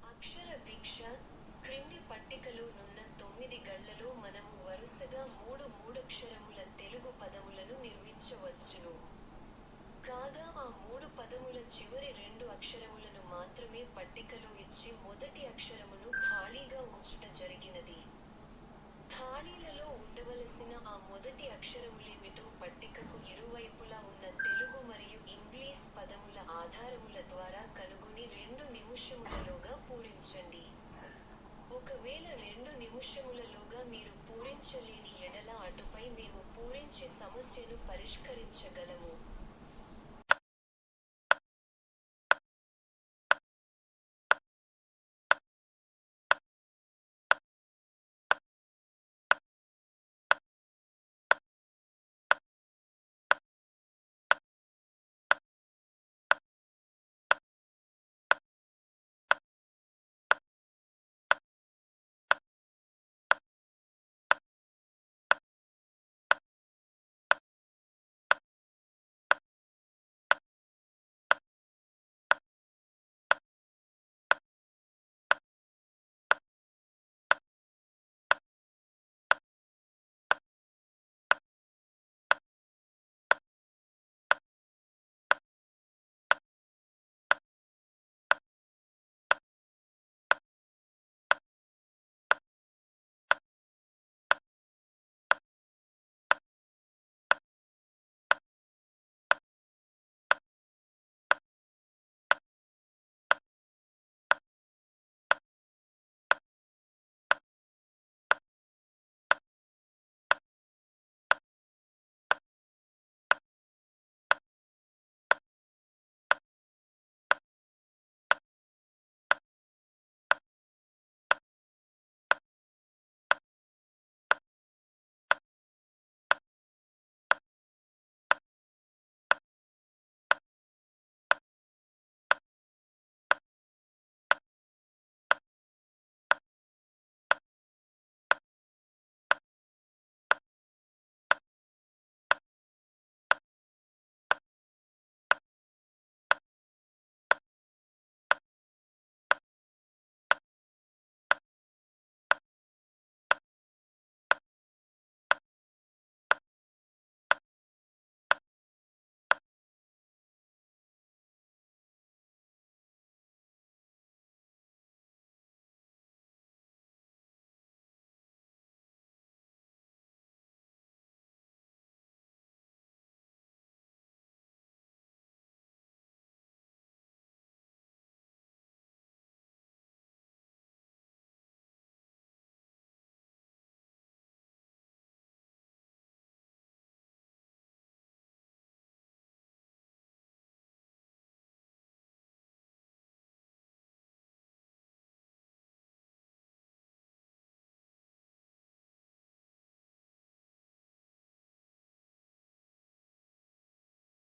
అక్షర భిక్ష క్రింది పట్టికలో నున్న 9 గళ్లలో మనము వరుసగా మూడక్షరముల తెలుగు పదములను నిర్మించవచ్చును. కాగా ఆ 3 పదముల చివరి 2 అక్షరములను మాత్రమే పట్టికలో ఇచ్చి మొదటి అక్షరమును ఖాళీగా ఉంచుట జరిగినది. ఖాళీలలో ఉండవలసిన ఆ మొదటి అక్షరములేమిటో పట్టికకు ఇరువైపులా ఉన్న తెలుగు మరియు ఇంగ్లీష్ పదముల ఆధారముల ద్వారా కనుగొని 2 నిముషములలోగా పూరించండి. ఒకవేళ 2 నిముషములలోగా మీరు పూరించలేని ఎడల అటుపై మేము పూరించి సమస్యను పరిష్కరించగలము.